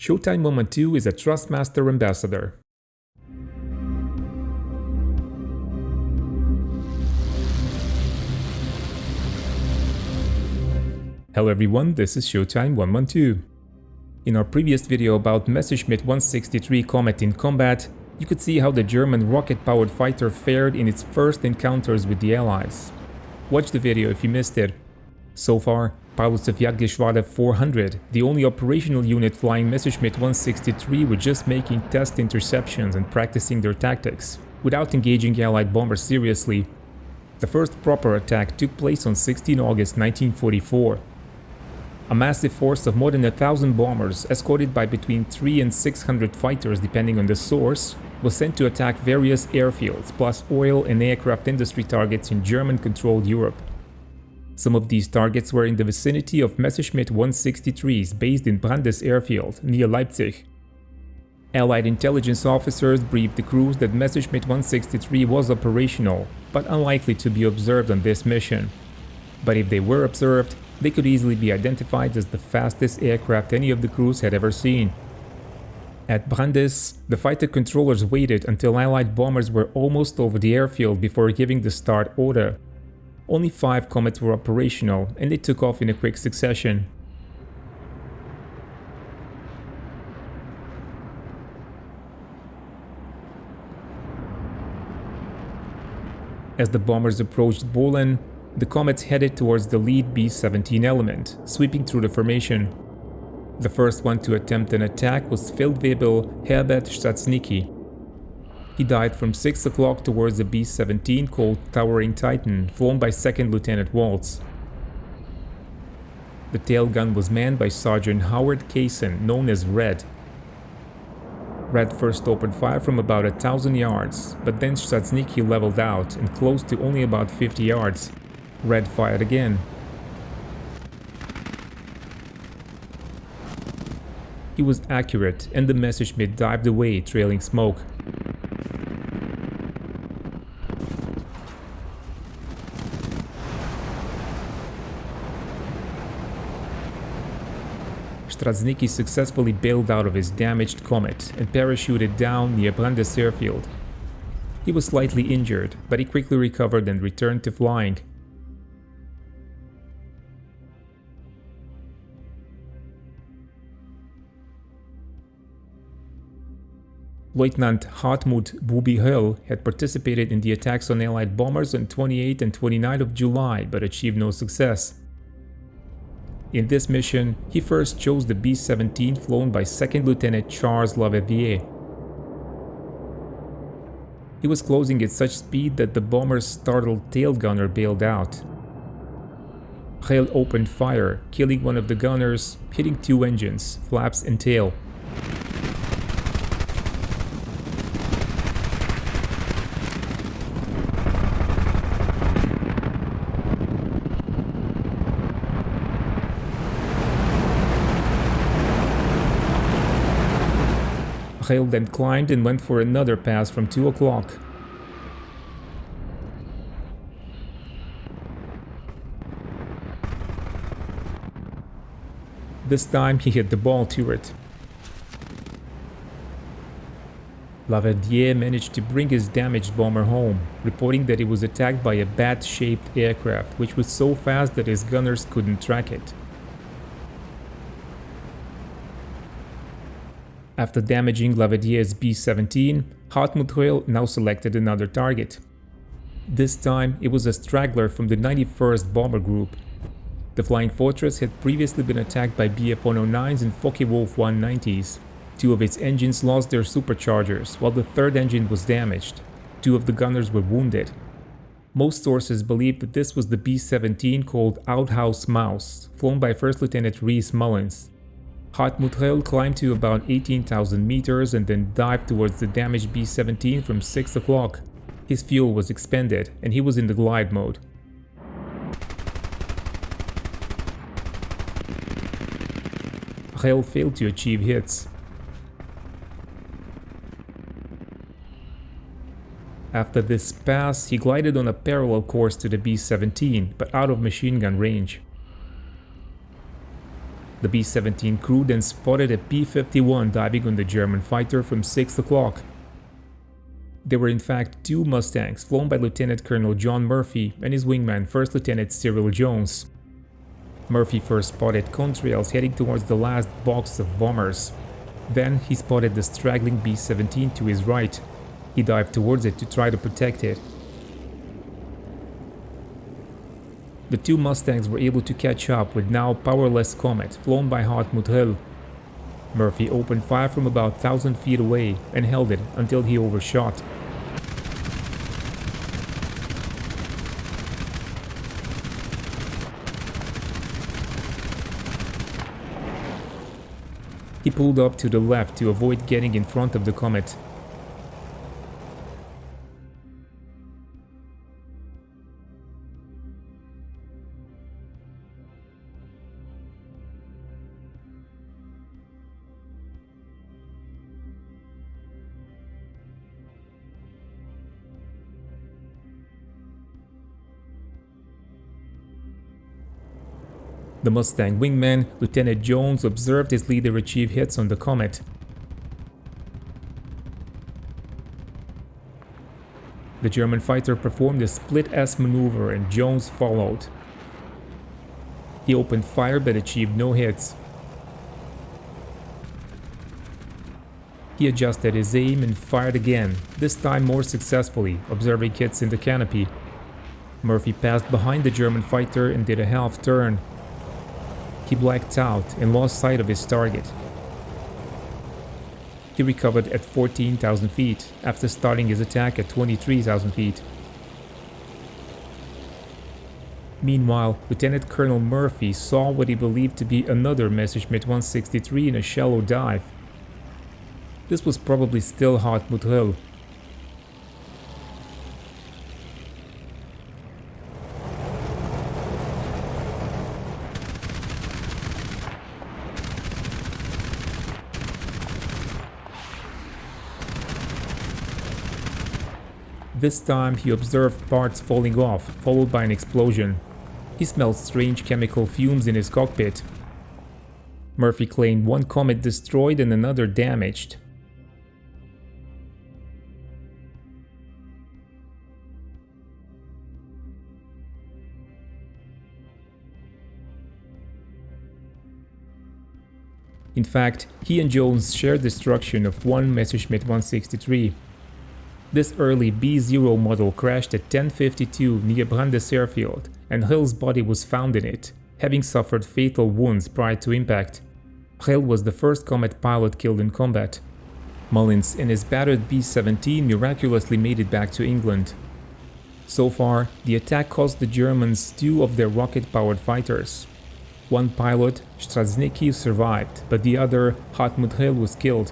Showtime 112 is a Trustmaster ambassador. Hello everyone, this is Showtime 112. In our previous video about Messerschmitt 163 Komet in combat, you could see how the German rocket-powered fighter fared in its first encounters with the Allies. Watch the video if you missed it. So far, pilots of Jagdgeschwader 400, the only operational unit flying Messerschmitt 163, were just making test interceptions and practicing their tactics, without engaging Allied bombers seriously. The first proper attack took place on 16 August 1944. A massive force of more than 1,000 bombers, escorted by between 300 and 600 fighters depending on the source, was sent to attack various airfields, plus oil and aircraft industry targets in German-controlled Europe. Some of these targets were in the vicinity of Messerschmitt 163s based in Brandes airfield, near Leipzig. Allied intelligence officers briefed the crews that Messerschmitt 163 was operational, but unlikely to be observed on this mission. But if they were observed, they could easily be identified as the fastest aircraft any of the crews had ever seen. At Brandes, the fighter controllers waited until Allied bombers were almost over the airfield before giving the start order. Only 5 Komets were operational, and they took off in a quick succession. As the bombers approached Bohlen, the Komets headed towards the lead B-17 element, sweeping through the formation. The first one to attempt an attack was Feldwebel Herbert Straznicki. He died from 6 o'clock towards a B-17 called Towering Titan, flown by 2nd Lieutenant Waltz. The tail gun was manned by Sergeant Howard Kaysen, known as Red. Red first opened fire from about 1,000 yards, but then Straznicki leveled out and closed to only about 50 yards. Red fired again. He was accurate, and the Messerschmitt dived away, trailing smoke. Straznicki successfully bailed out of his damaged Komet and parachuted down near Brandes airfield. He was slightly injured, but he quickly recovered and returned to flying. Lieutenant Hartmut "Bubi" Höll had participated in the attacks on Allied bombers on 28 and 29 of July, but achieved no success. In this mission, he first chose the B-17 flown by 2nd Lieutenant Charles Laverdier. He was closing at such speed that the bomber's startled tail gunner bailed out. Höll opened fire, killing one of the gunners, hitting 2 engines, flaps and tail. Höll then climbed and went for another pass from 2 o'clock. This time he hit the ball turret. Laverdier managed to bring his damaged bomber home, reporting that it was attacked by a bat-shaped aircraft which was so fast that his gunners couldn't track it. After damaging Laverdier's B-17, Hartmut Höll now selected another target. This time it was a straggler from the 91st Bomber Group. The Flying Fortress had previously been attacked by Bf-109s and Focke-Wulf 190s. 2 of its engines lost their superchargers, while the 3rd engine was damaged. 2 of the gunners were wounded. Most sources believe that this was the B-17 called Outhouse Mouse, flown by 1st Lieutenant Reese Mullins. Hartmut Höll climbed to about 18,000 meters and then dived towards the damaged B-17 from 6 o'clock. His fuel was expended and he was in the glide mode. Höll failed to achieve hits. After this pass, he glided on a parallel course to the B-17, but out of machine gun range. The B-17 crew then spotted a P-51 diving on the German fighter from 6 o'clock. There were in fact two Mustangs flown by Lieutenant Colonel John Murphy and his wingman First Lieutenant Cyril Jones. Murphy first spotted contrails heading towards the last box of bombers. Then he spotted the straggling B-17 to his right. He dived towards it to try to protect it. The two Mustangs were able to catch up with now powerless Komet flown by Hartmut Hill. Murphy opened fire from about 1,000 feet away and held it until he overshot. He pulled up to the left to avoid getting in front of the Komet. The Mustang wingman, Lieutenant Jones, observed his leader achieve hits on the Komet. The German fighter performed a split S maneuver and Jones followed. He opened fire but achieved no hits. He adjusted his aim and fired again, this time more successfully, observing hits in the canopy. Murphy passed behind the German fighter and did a half turn. He blacked out and lost sight of his target. He recovered at 14,000 feet after starting his attack at 23,000 feet. Meanwhile, Lieutenant Colonel Murphy saw what he believed to be another Messerschmitt 163 in a shallow dive. This was probably still Hartmut Hill. This time he observed parts falling off, followed by an explosion. He smelled strange chemical fumes in his cockpit. Murphy claimed one Komet destroyed and another damaged. In fact, he and Jones shared destruction of one Messerschmitt 163. This early B-0 model crashed at 10:52 near Brandes airfield, and Hill's body was found in it, having suffered fatal wounds prior to impact. Hill was the first Komet pilot killed in combat. Mullins and his battered B-17 miraculously made it back to England. So far, the attack cost the Germans two of their rocket-powered fighters. One pilot, Strzelnicki, survived, but the other, Hartmut Hill, was killed.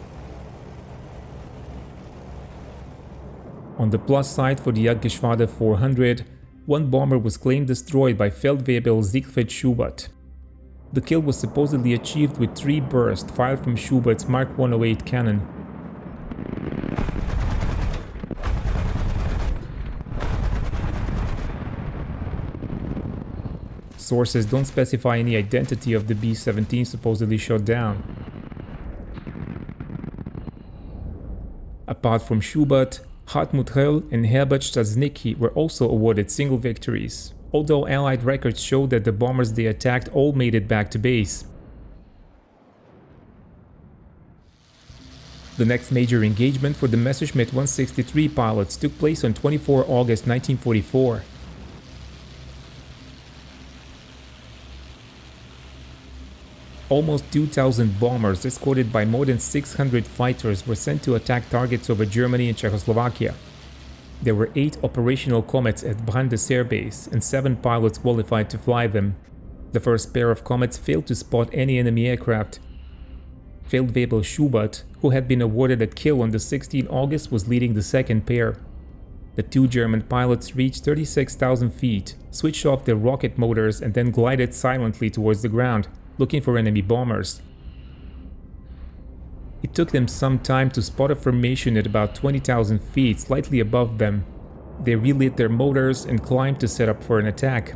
On the plus side for the Jagdgeschwader 400, one bomber was claimed destroyed by Feldwebel Siegfried Schubert. The kill was supposedly achieved with 3 bursts fired from Schubert's Mark 108 cannon. Sources don't specify any identity of the B-17 supposedly shot down. Apart from Schubert, Hartmut Hill and Herbert Strzelnicki were also awarded single victories, although Allied records show that the bombers they attacked all made it back to base. The next major engagement for the Messerschmitt 163 pilots took place on 24 August 1944. Almost 2,000 bombers, escorted by more than 600 fighters, were sent to attack targets over Germany and Czechoslovakia. There were 8 operational Komets at Brandes Air Base, and 7 pilots qualified to fly them. The first pair of Komets failed to spot any enemy aircraft. Feldwebel Schubert, who had been awarded a kill on the 16th August, was leading the second pair. The 2 German pilots reached 36,000 feet, switched off their rocket motors, and then glided silently towards the ground, looking for enemy bombers. It took them some time to spot a formation at about 20,000 feet, slightly above them. They relit their motors and climbed to set up for an attack.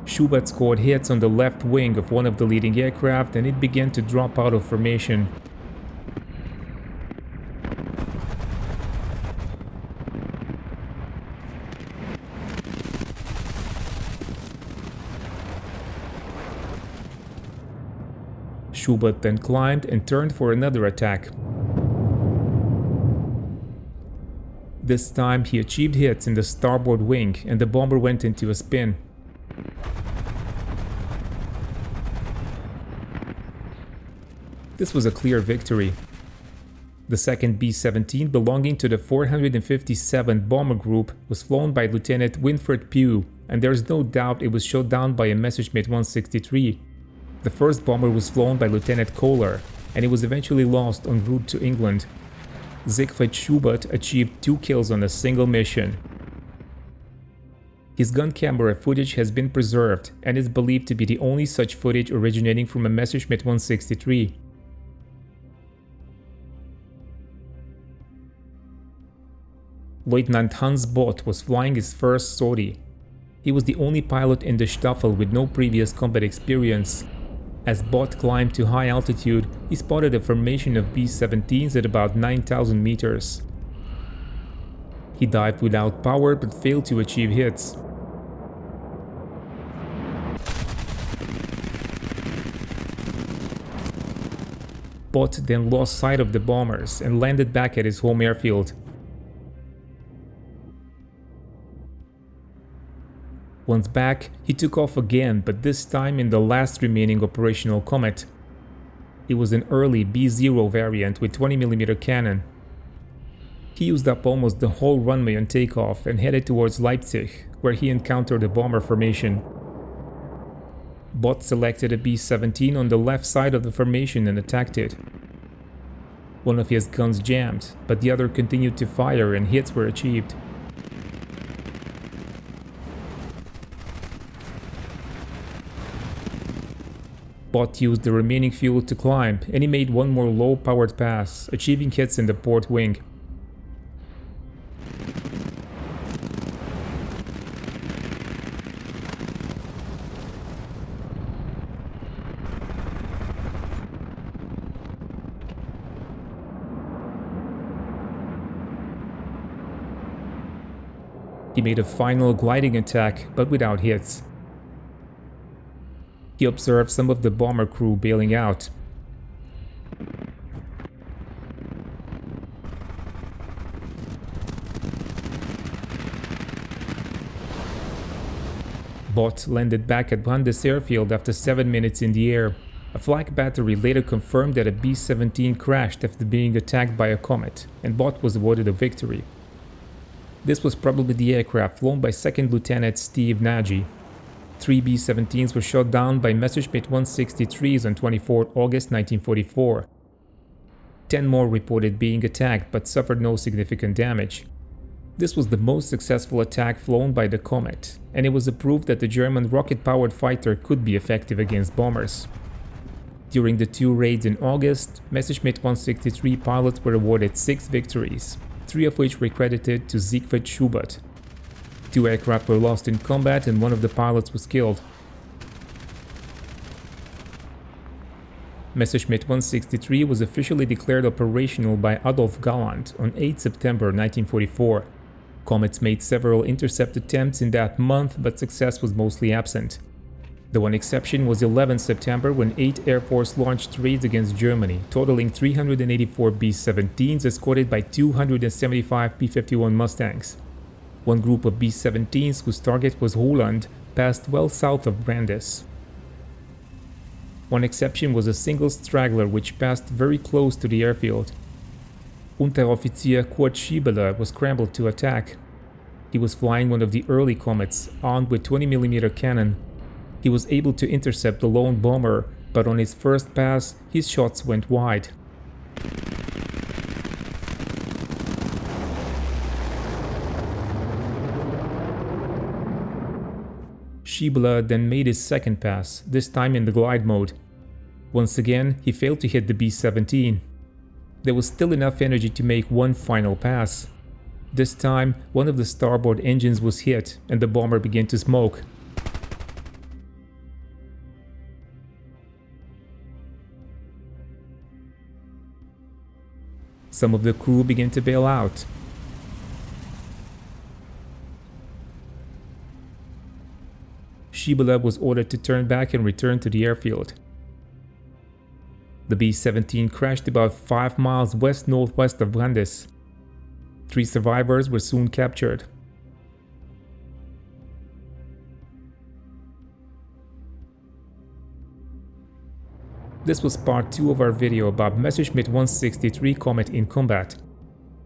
Schubert scored hits on the left wing of one of the leading aircraft and it began to drop out of formation. Schubert then climbed and turned for another attack. This time he achieved hits in the starboard wing and the bomber went into a spin. This was a clear victory. The second B-17, belonging to the 457th Bomber Group, was flown by Lieutenant Winfred Pugh, and there's no doubt it was shot down by a Messerschmitt 163. The first bomber was flown by Lieutenant Kohler, and it was eventually lost en route to England. Siegfried Schubert achieved 2 kills on a single mission. His gun camera footage has been preserved and is believed to be the only such footage originating from a Messerschmitt 163. Lieutenant Hans Bott was flying his first sortie. He was the only pilot in the Staffel with no previous combat experience. As Bott climbed to high altitude, he spotted a formation of B-17s at about 9,000 meters. He dived without power but failed to achieve hits. Bott then lost sight of the bombers and landed back at his home airfield. Once back, he took off again, but this time in the last remaining operational Komet. It was an early B-0 variant with 20mm cannon. He used up almost the whole runway on takeoff and headed towards Leipzig, where he encountered a bomber formation. Bott selected a B-17 on the left side of the formation and attacked it. One of his guns jammed, but the other continued to fire and hits were achieved. Bott used the remaining fuel to climb, and he made one more low-powered pass, achieving hits in the port wing. He made a final gliding attack, but without hits. He observed some of the bomber crew bailing out. Bott landed back at Brandes airfield after 7 minutes in the air. A flak battery later confirmed that a B-17 crashed after being attacked by a Komet, and Bott was awarded a victory. This was probably the aircraft flown by 2nd Lieutenant Steve Nagy. 3 B-17s were shot down by Messerschmitt 163s on 24 August 1944. 10 more reported being attacked but suffered no significant damage. This was the most successful attack flown by the Komet, and it was a proof that the German rocket-powered fighter could be effective against bombers. During the 2 raids in August, Messerschmitt 163 pilots were awarded 6 victories, 3 of which were credited to Siegfried Schubert. 2 aircraft were lost in combat and one of the pilots was killed. Messerschmitt 163 was officially declared operational by Adolf Galland on 8 September 1944. Komets made several intercept attempts in that month, but success was mostly absent. The one exception was 11 September when 8 Air Force launched raids against Germany, totaling 384 B-17s escorted by 275 P-51 Mustangs. One group of B-17s, whose target was Holland, passed well south of Brandes. One exception was a single straggler which passed very close to the airfield. Unteroffizier Kurt Schiebeler was scrambled to attack. He was flying one of the early Komets, armed with 20mm cannon. He was able to intercept the lone bomber, but on his first pass, his shots went wide. Schiebeler then made his second pass, this time in the glide mode. Once again, he failed to hit the B-17. There was still enough energy to make one final pass. This time, one of the starboard engines was hit and the bomber began to smoke. Some of the crew began to bail out. Späte was ordered to turn back and return to the airfield. The B-17 crashed about 5 miles west-northwest of Ransom. 3 survivors were soon captured. This was part 2 of our video about Messerschmitt 163 Komet in combat.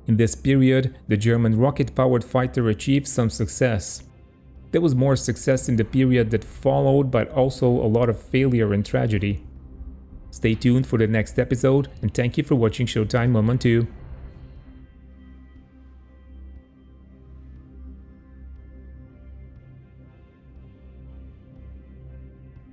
In this period, the German rocket-powered fighter achieved some success. There was more success in the period that followed, but also a lot of failure and tragedy. Stay tuned for the next episode, and thank you for watching Showtime 112.